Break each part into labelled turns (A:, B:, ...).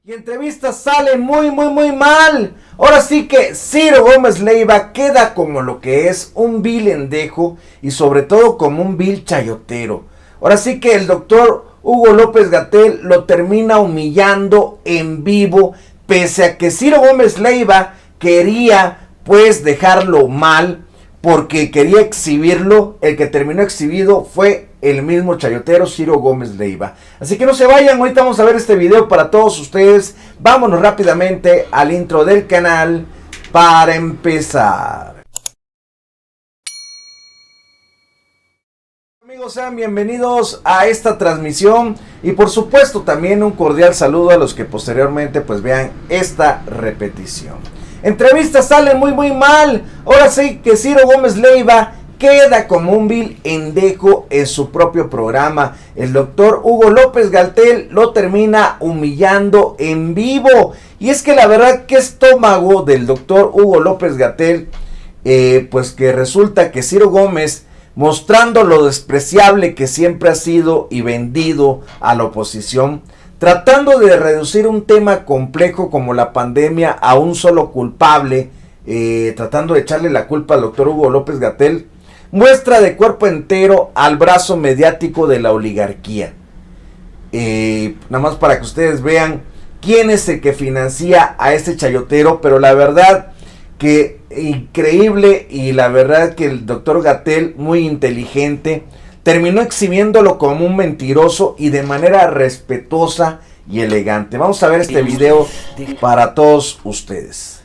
A: Y entrevistas salen muy mal. Ahora sí que Ciro Gómez Leiva queda como lo que es un vil endejo y sobre todo como un vil chayotero. Ahora sí que el doctor Hugo López-Gatell lo termina humillando en vivo, pese a que Ciro Gómez Leiva quería pues dejarlo mal porque quería exhibirlo. El que terminó exhibido fue el mismo chayotero Ciro Gómez Leiva. Así que no se vayan, ahorita vamos a ver este video para todos ustedes. Vámonos rápidamente al intro del canal para empezar. Amigos, sean bienvenidos a esta transmisión y por supuesto también un cordial saludo a los que posteriormente pues vean esta repetición. Entrevistas salen muy mal. Ahora sí que Ciro Gómez Leiva queda como un vil endejo en su propio programa. El doctor Hugo López-Gatell lo termina humillando en vivo. Y es que la verdad que estómago del doctor Hugo López-Gatell, pues que resulta que Ciro Gómez, mostrando lo despreciable que siempre ha sido y vendido a la oposición, tratando de reducir un tema complejo como la pandemia a un solo culpable, tratando de echarle la culpa al doctor Hugo López-Gatell, muestra de cuerpo entero al brazo mediático de la oligarquía. Nada más para que ustedes vean quién es el que financia a este chayotero, pero la verdad que increíble, y la verdad que el doctor Gatell, muy inteligente, terminó exhibiéndolo como un mentiroso y de manera respetuosa y elegante. Vamos a ver este video para todos ustedes.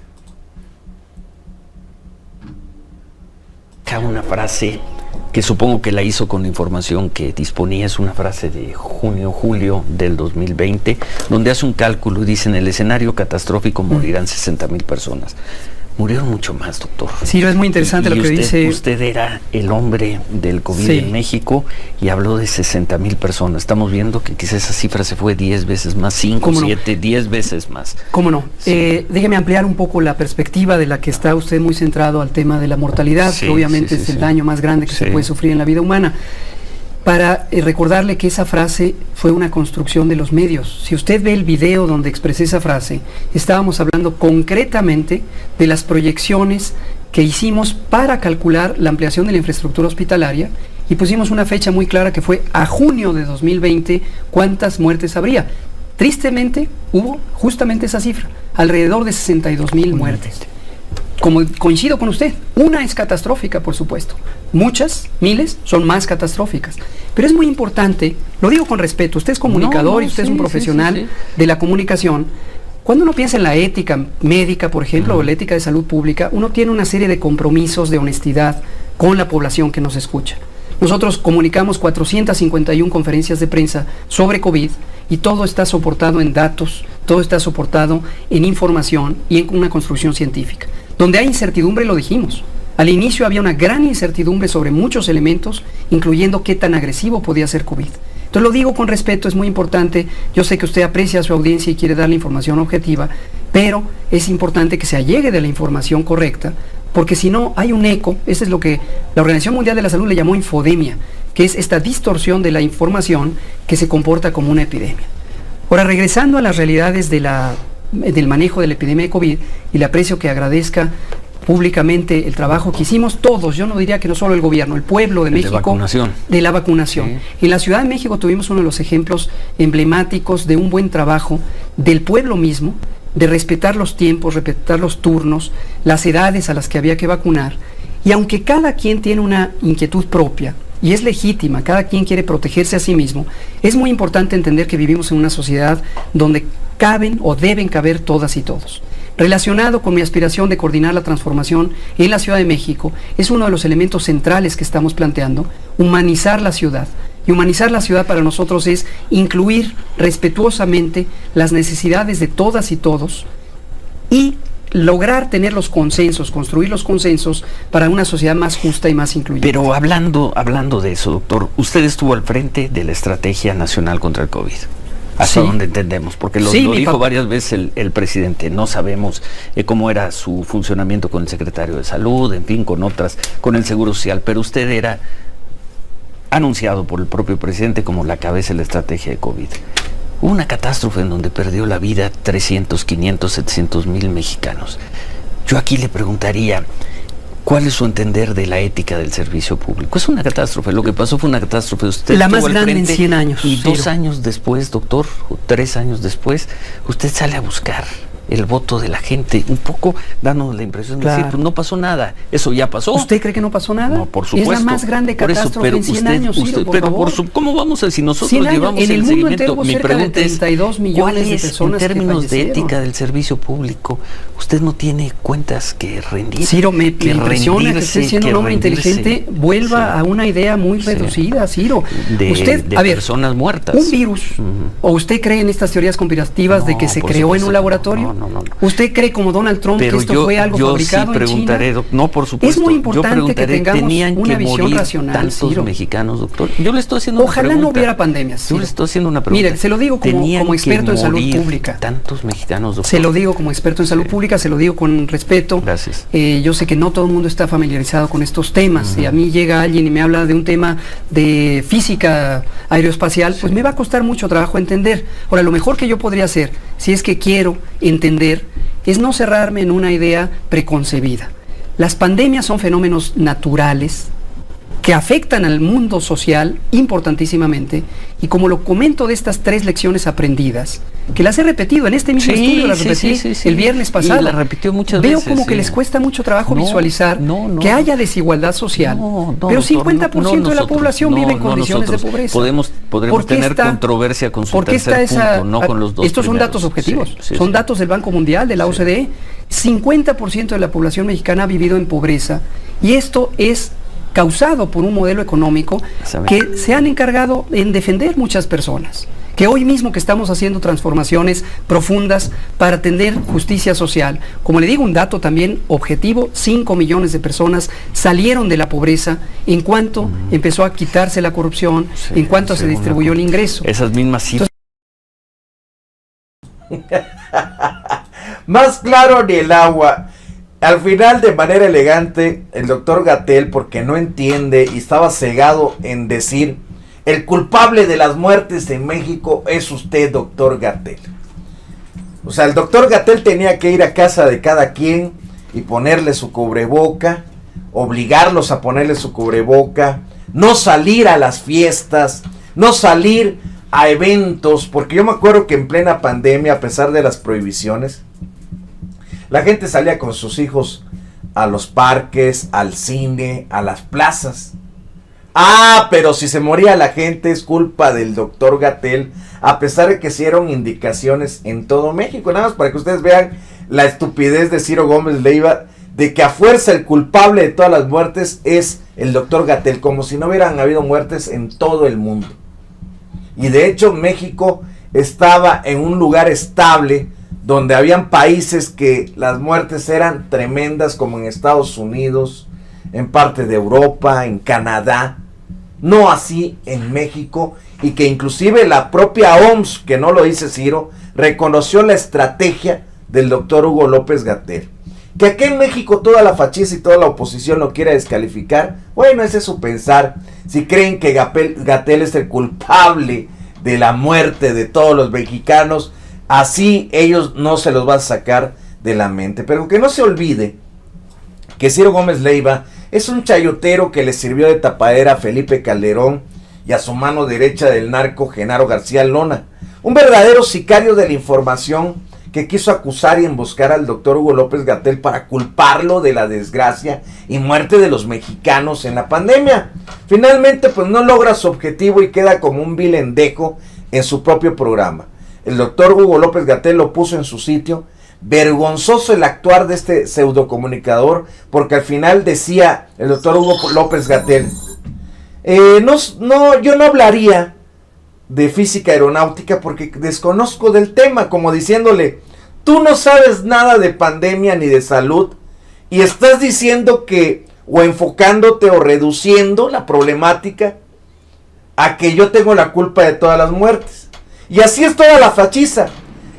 B: Una frase que supongo que la hizo con la información que disponía, es una frase de junio-julio del 2020, donde hace un cálculo y dice: en el escenario catastrófico morirán 60,000 personas. Murieron mucho más, doctor.
C: Sí, es muy interesante lo que dice.
B: Usted era el hombre del COVID en México y habló de 60,000 personas. Estamos viendo que quizás esa cifra se fue 10 veces más, 5, 7, 10 veces más.
C: ¿Cómo no? Sí. Déjeme ampliar un poco la perspectiva de la que está usted muy centrado al tema de la mortalidad, que obviamente es el daño más grande que se puede sufrir en la vida humana. Para recordarle que esa frase fue una construcción de los medios. Si usted ve el video donde expresé esa frase, estábamos hablando concretamente de las proyecciones que hicimos para calcular la ampliación de la infraestructura hospitalaria y pusimos una fecha muy clara que fue a junio de 2020 cuántas muertes habría. Tristemente hubo justamente esa cifra, alrededor de 62,000 muertes. Como coincido con usted, una es catastrófica, por supuesto. Muchas, miles, son más catastróficas. Pero es muy importante, lo digo con respeto, usted es comunicador y usted es un profesional de la comunicación. Cuando uno piensa en la ética médica, por ejemplo, o la ética de salud pública, uno tiene una serie de compromisos de honestidad con la población que nos escucha. Nosotros comunicamos 451 conferencias de prensa sobre COVID y todo está soportado en datos, todo está soportado en información y en una construcción científica. Donde hay incertidumbre, lo dijimos. Al inicio había una gran incertidumbre sobre muchos elementos, incluyendo qué tan agresivo podía ser COVID. Entonces lo digo con respeto, es muy importante. Yo sé que usted aprecia a su audiencia y quiere darle información objetiva, pero es importante que se allegue de la información correcta, porque si no hay un eco. Eso es lo que la Organización Mundial de la Salud le llamó infodemia, que es esta distorsión de la información que se comporta como una epidemia. Ahora, regresando a las realidades del manejo de la epidemia de COVID, y le aprecio que agradezca públicamente el trabajo que hicimos todos, yo no diría que no solo el gobierno, el pueblo de México, de la vacunación. En la Ciudad de México tuvimos uno de los ejemplos emblemáticos de un buen trabajo del pueblo mismo, de respetar los tiempos, respetar los turnos, las edades a las que había que vacunar, y aunque cada quien tiene una inquietud propia, y es legítima, cada quien quiere protegerse a sí mismo, es muy importante entender que vivimos en una sociedad donde caben o deben caber todas y todos. Relacionado con mi aspiración de coordinar la transformación en la Ciudad de México, es uno de los elementos centrales que estamos planteando, humanizar la ciudad. Y humanizar la ciudad para nosotros es incluir respetuosamente las necesidades de todas y todos y lograr tener los consensos, construir los consensos para una sociedad más justa y más incluyente.
B: Pero hablando de eso, doctor, usted estuvo al frente de la Estrategia Nacional contra el COVID. Hasta donde entendemos, porque lo dijo varias veces el presidente. No sabemos cómo era su funcionamiento con el secretario de Salud, en fin, con el Seguro Social, pero usted era anunciado por el propio presidente como la cabeza de la estrategia de COVID. Hubo una catástrofe en donde perdió la vida 300, 500, 700 mil mexicanos. Yo aquí le preguntaría, ¿cuál es su entender de la ética del servicio público? Es una catástrofe, lo que pasó fue una catástrofe. Usted
C: la más grande en 100 años.
B: Y 2 años después, doctor, o 3 años después, usted sale a buscar el voto de la gente, un poco dándonos la impresión de decir, pues no pasó nada, eso ya pasó.
C: ¿Usted cree que no pasó nada?
B: No, por supuesto.
C: Es la más grande catástrofe en 100 años, Ciro, por favor.
B: ¿Cómo vamos a, si nosotros llevamos
C: en el mundo
B: seguimiento?
C: entero,
B: Mi pregunta es,
C: 32 millones de personas
B: en términos de ética del servicio público, usted no tiene cuentas que rendir.
C: Ciro, me impresiona que usted, siendo un hombre inteligente, vuelva a una idea muy reducida, Ciro.
B: De personas muertas.
C: Un virus, ¿o usted cree en estas teorías conspirativas de que se creó en un laboratorio?
B: No.
C: ¿Usted cree como Donald Trump que esto fue algo fabricado en China?
B: No, por supuesto.
C: Es muy importante que tengamos una visión racional,
B: tantos
C: Ciro.
B: mexicanos, doctor. Yo le estoy haciendo
C: Ojalá
B: una pregunta.
C: no hubiera pandemias, Ciro.
B: Yo le estoy haciendo una pregunta.
C: Mire, se lo digo como experto en salud pública.
B: Tantos mexicanos, doctor.
C: Se lo digo como experto en salud pública, se lo digo con respeto.
B: Gracias.
C: Yo sé que no todo el mundo está familiarizado con estos temas. Si a mí llega alguien y me habla de un tema de física aeroespacial, pues me va a costar mucho trabajo entender. Ahora, lo mejor que yo podría hacer, si es que quiero entender, es no cerrarme en una idea preconcebida. Las pandemias son fenómenos naturales que afectan al mundo social importantísimamente, y como lo comento de estas 3 lecciones aprendidas, que las he repetido en este mismo estudio, las repetí el viernes pasado,
B: y las repitió muchas veces.
C: Veo como que les cuesta mucho trabajo visualizar que haya desigualdad social, pero 50% de la población vive en condiciones de pobreza.
B: Podremos tener controversia con su tercer punto, no con los 2
C: Estos son datos objetivos, son datos del Banco Mundial, de la OCDE. 50% de la población mexicana ha vivido en pobreza, y esto es causado por un modelo económico que se han encargado en defender muchas personas, que hoy mismo que estamos haciendo transformaciones profundas para atender justicia social, como le digo, un dato también objetivo, 5 millones de personas salieron de la pobreza en cuanto empezó a quitarse la corrupción, en cuanto se distribuyó el ingreso.
B: Esas mismas cifras.
A: Más claro ni el agua. Al final, de manera elegante, el doctor Gatell, porque no entiende y estaba cegado en decir, el culpable de las muertes en México es usted, doctor Gatell. O sea, el doctor Gatell tenía que ir a casa de cada quien y ponerle su cubreboca, obligarlos a ponerle su cubreboca, no salir a las fiestas, no salir a eventos, porque yo me acuerdo que en plena pandemia, a pesar de las prohibiciones, la gente salía con sus hijos a los parques, al cine, a las plazas. Pero si se moría la gente es culpa del doctor Gatell, a pesar de que se dieron indicaciones en todo México. Nada más para que ustedes vean la estupidez de Ciro Gómez Leiva, de que a fuerza el culpable de todas las muertes es el doctor Gatell, como si no hubieran habido muertes en todo el mundo. Y de hecho México estaba en un lugar estable, donde habían países que las muertes eran tremendas, como en Estados Unidos, en parte de Europa, en Canadá, no así en México, y que inclusive la propia OMS, que no lo dice Ciro, reconoció la estrategia del doctor Hugo López Gatell. Que aquí en México toda la fachiza y toda la oposición lo quiera descalificar, bueno, ese es su pensar. Si creen que Gatell es el culpable de la muerte de todos los mexicanos, así ellos no se los van a sacar de la mente. Pero que no se olvide que Ciro Gómez Leiva es un chayotero que le sirvió de tapadera a Felipe Calderón y a su mano derecha del narco Genaro García Luna. Un verdadero sicario de la información que quiso acusar y emboscar al doctor Hugo López Gatell para culparlo de la desgracia y muerte de los mexicanos en la pandemia. Finalmente, pues no logra su objetivo y queda como un vil endejo en su propio programa. El doctor Hugo López Gatell lo puso en su sitio. Vergonzoso el actuar de este pseudocomunicador, porque al final decía el doctor Hugo López Gatell, yo no hablaría de física aeronáutica porque desconozco del tema, como diciéndole, tú no sabes nada de pandemia ni de salud y estás diciendo que, o enfocándote o reduciendo la problemática a que yo tengo la culpa de todas las muertes. Y así es toda la fachiza.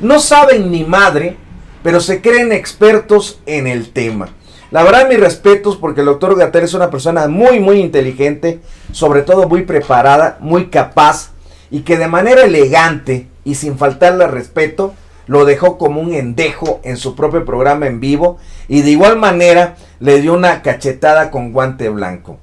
A: No saben ni madre, pero se creen expertos en el tema. La verdad, mis respetos, porque el doctor Gatell es una persona muy, muy inteligente, sobre todo muy preparada, muy capaz, y que de manera elegante y sin faltarle al respeto, lo dejó como un endejo en su propio programa en vivo y de igual manera le dio una cachetada con guante blanco.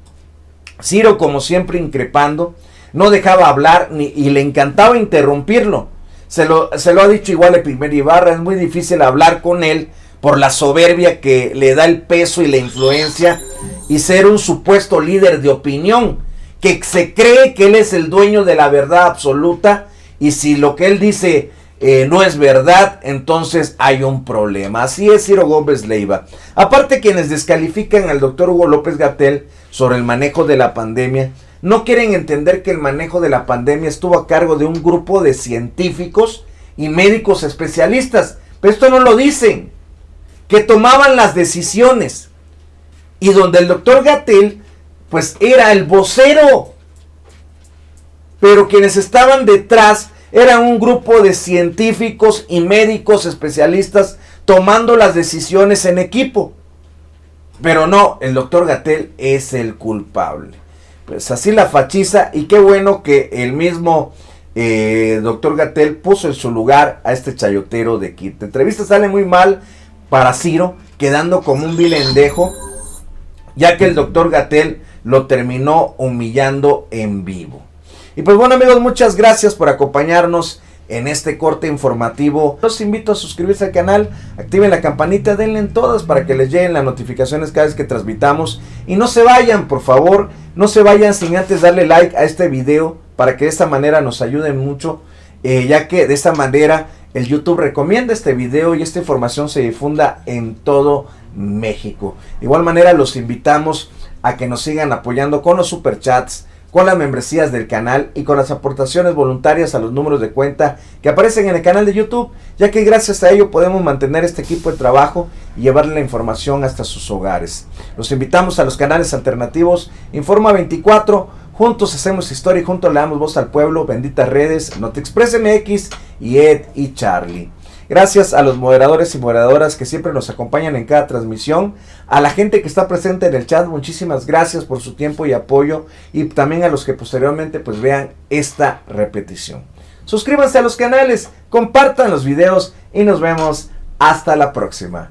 A: Ciro, como siempre, increpando, no dejaba hablar y le encantaba interrumpirlo. Se lo ha dicho igual Epimer Ibarra, es muy difícil hablar con él por la soberbia que le da el peso y la influencia y ser un supuesto líder de opinión, que se cree que él es el dueño de la verdad absoluta y si lo que él dice no es verdad, entonces hay un problema. Así es Ciro Gómez Leiva. Aparte, quienes descalifican al doctor Hugo López-Gatell sobre el manejo de la pandemia, no quieren entender que el manejo de la pandemia estuvo a cargo de un grupo de científicos y médicos especialistas, pero esto no lo dicen, que tomaban las decisiones y donde el doctor Gatell pues era el vocero, pero quienes estaban detrás eran un grupo de científicos y médicos especialistas tomando las decisiones en equipo. Pero no, el doctor Gatell es el culpable. Pues así la fachiza, y qué bueno que el mismo doctor Gatell puso en su lugar a este chayotero de Kit. La entrevista sale muy mal para Ciro, quedando como un vil endejo, ya que el doctor Gatell lo terminó humillando en vivo. Y pues bueno amigos, muchas gracias por acompañarnos en este corte informativo. Los invito a suscribirse al canal, activen la campanita, denle en todas para que les lleguen las notificaciones cada vez que transmitamos. Y no se vayan, por favor, no se vayan sin antes darle like a este video para que de esta manera nos ayuden mucho, ya que de esta manera el YouTube recomienda este video y esta información se difunda en todo México. De igual manera los invitamos a que nos sigan apoyando con los superchats, con las membresías del canal y con las aportaciones voluntarias a los números de cuenta que aparecen en el canal de YouTube, ya que gracias a ello podemos mantener este equipo de trabajo y llevarle la información hasta sus hogares. Los invitamos a los canales alternativos Informa 24, Juntos Hacemos Historia y Juntos le damos voz al pueblo, Benditas Redes, NotiExpress MX y Ed y Charlie. Gracias a los moderadores y moderadoras que siempre nos acompañan en cada transmisión, a la gente que está presente en el chat, muchísimas gracias por su tiempo y apoyo, y también a los que posteriormente pues vean esta repetición. Suscríbanse a los canales, compartan los videos y nos vemos hasta la próxima.